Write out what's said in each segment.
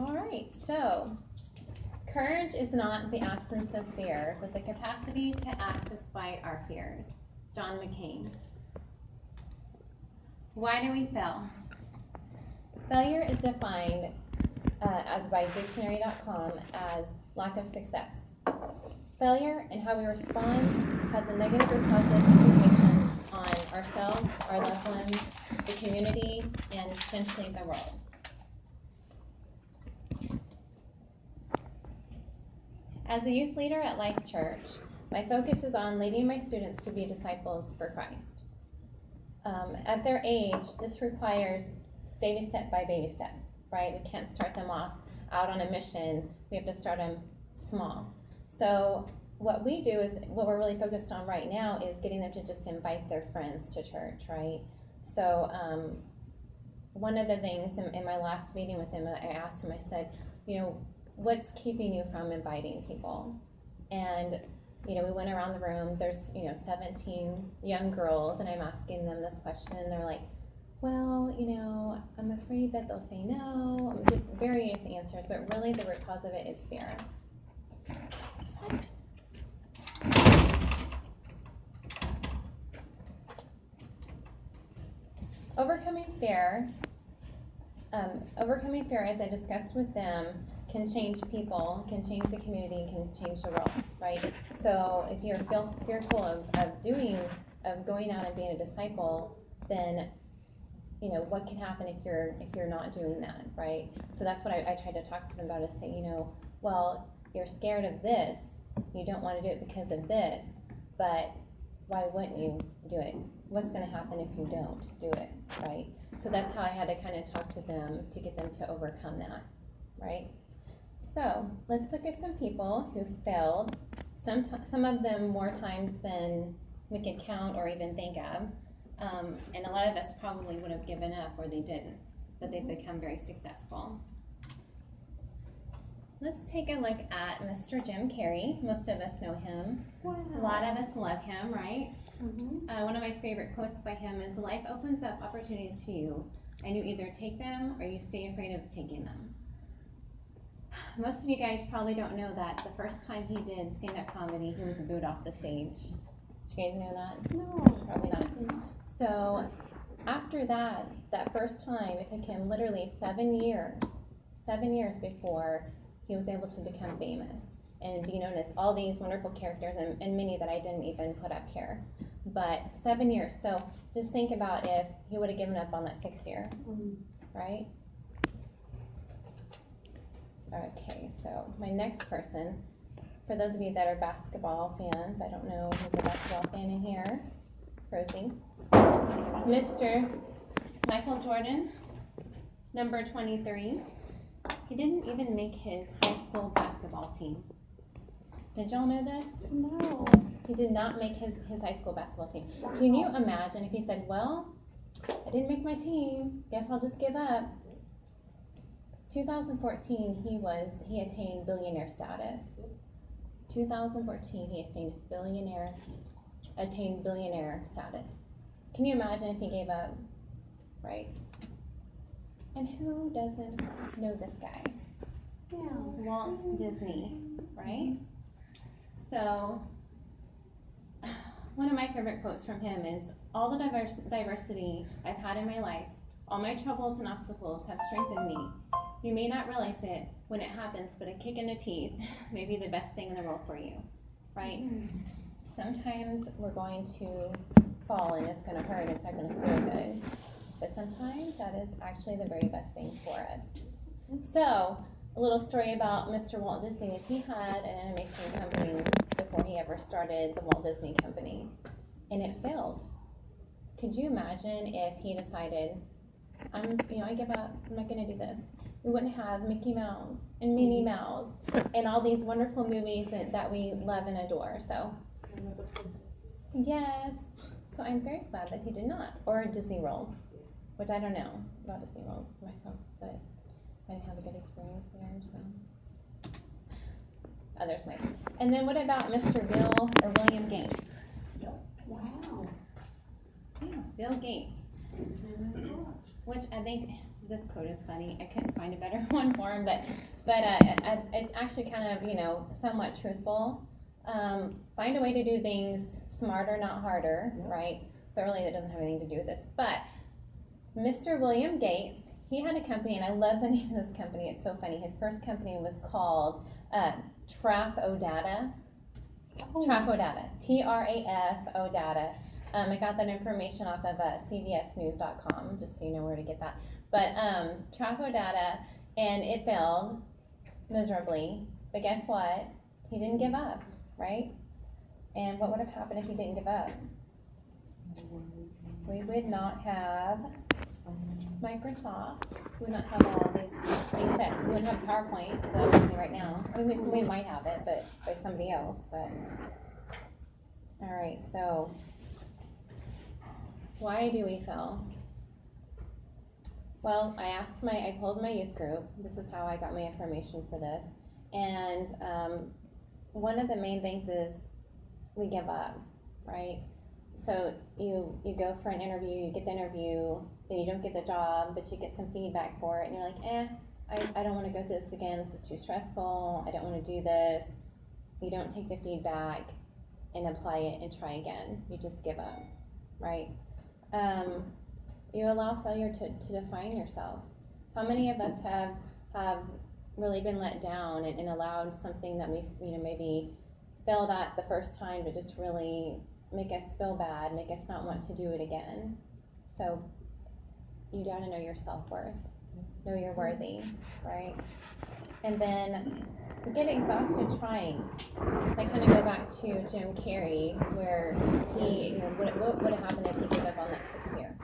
All right, so courage is not the absence of fear, but the capacity to act despite our fears. John McCain. Why do we fail? Failure is defined as by dictionary.com as lack of success. Failure and how we respond has a negative or positive implication on ourselves, our loved ones, the community, and potentially the world. As a youth leader at Life Church, my focus is on leading my students to be disciples for Christ. At their age, this requires baby step by baby step, right? We can't start them off out on a mission. We have to start them small. So what we do is, what we're really focused on right now is getting them to just invite their friends to church, right? So one of the things in my last meeting with him, I asked him, I said, what's keeping you from inviting people? And we went around the room. There's 17 young girls, and I'm asking them this question, and they're like, well, I'm afraid that they'll say no. Just various answers, but really the root cause of it is fear. Overcoming fear, as I discussed with them, can change people, can change the community, can change the world, right? So if you're fearful of going out and being a disciple, then what can happen if you're not doing that, right? So that's what I tried to talk to them about, is say, well, you're scared of this, you don't want to do it because of this, but why wouldn't you do it? What's going to happen if you don't do it, right? So that's how I had to kind of talk to them to get them to overcome that, right? So let's look at some people who failed, some of them more times than we can count or even think of. And a lot of us probably would have given up, or they didn't, but they've become very successful. Let's take a look at Mr. Jim Carrey. Most of us know him. Wow. A lot of us love him, right? Mm-hmm. One of my favorite quotes by him is, life opens up opportunities to you, and you either take them or you stay afraid of taking them. Most of you guys probably don't know that the first time he did stand-up comedy, he was booed off the stage. Did you guys know that? No. Probably not. So after that first time, it took him literally 7 years before he was able to become famous and be known as all these wonderful characters, and many that I didn't even put up here. But 7 years. So just think about if he would have given up on that 6th year, right? Okay, so my next person, for those of you that are basketball fans, I don't know who's a basketball fan in here. Rosie. Mr. Michael Jordan, number 23. He didn't even make his high school basketball team. Did y'all know this? No. He did not make his high school basketball team. Can you imagine if he said, well, I didn't make my team, guess I'll just give up. 2014, he attained billionaire status. 2014, he attained billionaire status. Can you imagine if he gave up, right? And who doesn't know this guy? Yeah. Walt Disney, right? So, one of my favorite quotes from him is, all the diversity I've had in my life, all my troubles and obstacles have strengthened me. You may not realize it when it happens, but a kick in the teeth may be the best thing in the world for you, right? Sometimes we're going to fall and it's going to hurt, it's not going to feel good. But sometimes that is actually the very best thing for us. So, a little story about Mr. Walt Disney is he had an animation company before he ever started the Walt Disney Company, and it failed. Could you imagine if he decided, I give up, I'm not going to do this? We wouldn't have Mickey Mouse and Minnie Mouse and all these wonderful movies that we love and adore. So, yes. So I'm very glad that he did not. Or Disney World, which I don't know about Disney World myself, but I didn't have a good experience there, so others might. And then what about Mr. Bill or William Gates? Wow. Yeah, Bill Gates. Which I think this quote is funny. I couldn't find a better one for him, but it's actually kind of, somewhat truthful. Find a way to do things smarter, not harder, Yeah. right? But really, that doesn't have anything to do with this. But Mr. William Gates, he had a company, and I love the name of this company. It's so funny. His first company was called Trafo-Data. Trafo-Data. Trafo-Data. I got that information off of cbsnews.com, just so you know where to get that. But Trafo-Data, and it failed miserably. But guess what? He didn't give up, right? And what would have happened if he didn't give up? We would not have Microsoft. We would not have all these things that we wouldn't have PowerPoint that I'm using right now. I mean, we might have it, but by somebody else. But all right, so why do we fail? Well, I pulled my youth group. This is how I got my information for this. And one of the main things is we give up, right? So you go for an interview, you get the interview, then you don't get the job, but you get some feedback for it, and you're like, I don't want to go through this again. This is too stressful. I don't want to do this. You don't take the feedback and apply it and try again. You just give up, right? You allow failure to define yourself. How many of us have really been let down and allowed something that we maybe failed at the first time to just really make us feel bad, make us not want to do it again? So you gotta know your self-worth, know you're worthy, right? And then get exhausted trying. I kind of go back to Jim Carrey, where he, what would have happened if he gave up on that 6th year?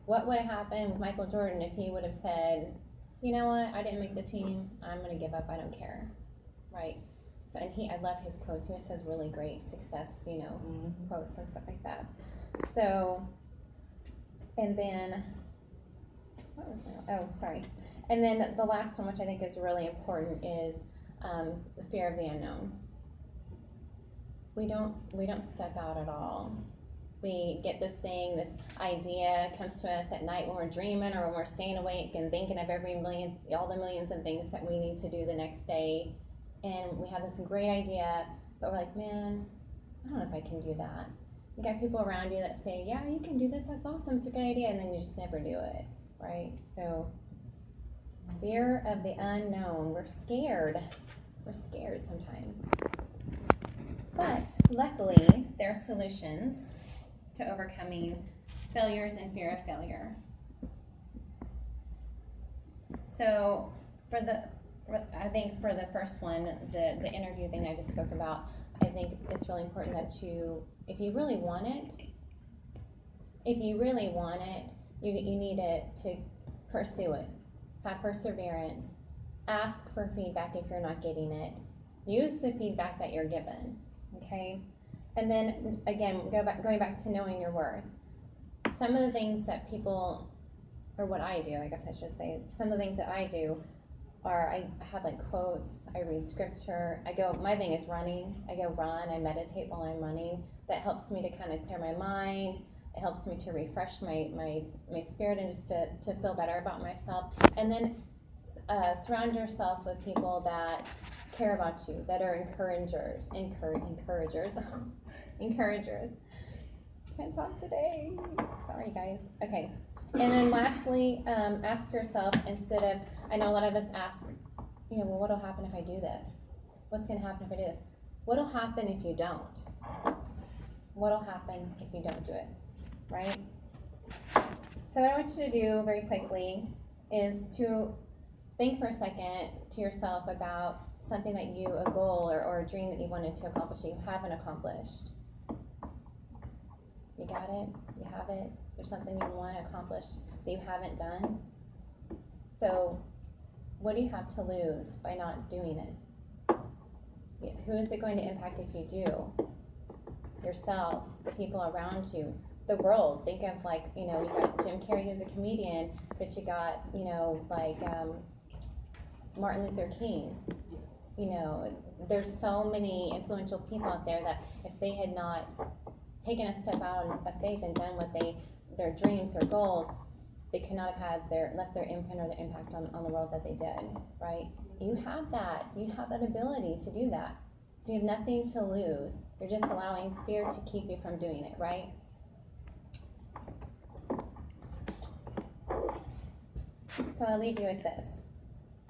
What would have happened with Michael Jordan if he would have said, you know what, I didn't make the team, I'm gonna give up, I don't care, right? So, and I love his quotes. He always has really great success, quotes and stuff like that. So, and then, and then the last one, which I think is really important, is the fear of the unknown. We don't step out at all. We get this idea comes to us at night when we're dreaming or when we're staying awake and thinking of all the millions of things that we need to do the next day. And we have this great idea, but we're like, man, I don't know if I can do that. You got people around you that say, yeah, you can do this, that's awesome, it's a good idea, and then you just never do it, right? So, fear of the unknown. We're scared. We're scared sometimes. But luckily, there are solutions to overcoming failures and fear of failure. So, I think for the first one, the interview thing I just spoke about, I think it's really important that if you really want it, you need to pursue it. Have perseverance. Ask for feedback if you're not getting it. Use the feedback that you're given, okay? And then, again, going back to knowing your worth. Some of the things that people, or what I do, I guess I should say, some of the things that I do are I have quotes, I read scripture, my thing is running. I go run, I meditate while I'm running. That helps me to kind of clear my mind. It helps me to refresh my spirit and just to feel better about myself. And then surround yourself with people that care about you, that are encouragers. Encouragers. Can't talk today. Sorry, guys. Okay. And then lastly, ask yourself, instead of, I know a lot of us ask, well, what'll happen if I do this? What's going to happen if I do this? What'll happen if you don't? What'll happen if you don't do it? Right? So what I want you to do very quickly is to think for a second to yourself about something that a goal or a dream that you wanted to accomplish that you haven't accomplished. You got it? You have it? There's something you want to accomplish that you haven't done. So what do you have to lose by not doing it? Who is it going to impact if you do? Yourself, the people around you, the world. Think of you got Jim Carrey, who's a comedian, but you got, Martin Luther King. There's so many influential people out there that if they had not taken a step out of faith and done what their dreams, their goals, they could not have left their imprint or their impact on the world that they did, right? You have that ability to do that. So you have nothing to lose. You're just allowing fear to keep you from doing it, right? So I'll leave you with this.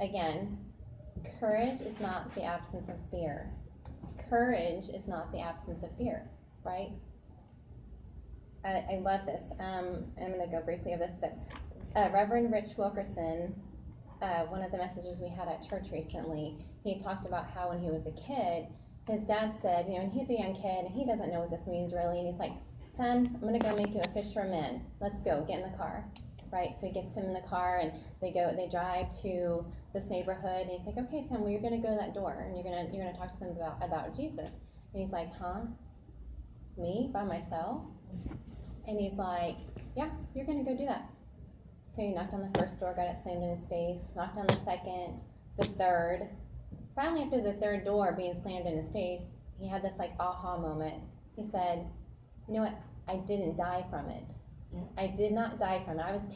Again, courage is not the absence of fear. Courage is not the absence of fear, right? I love this. I'm going to go briefly over this, but Reverend Rich Wilkerson, one of the messages we had at church recently, he talked about how when he was a kid, his dad said, and he's a young kid and he doesn't know what this means really, and he's like, son, I'm going to go make you a fish for men. Let's go, get in the car, right? So he gets him in the car and they drive to this neighborhood, and he's like, okay, son, well, you're going to go to that door and you're going to talk to them about Jesus. And he's like, huh? Me by myself? And he's like, yeah, you're going to go do that. So he knocked on the first door, got it slammed in his face, knocked on the second, the third. Finally, after the third door being slammed in his face, he had this like aha moment. He said, you know what? I didn't die from it. I did not die from it. I was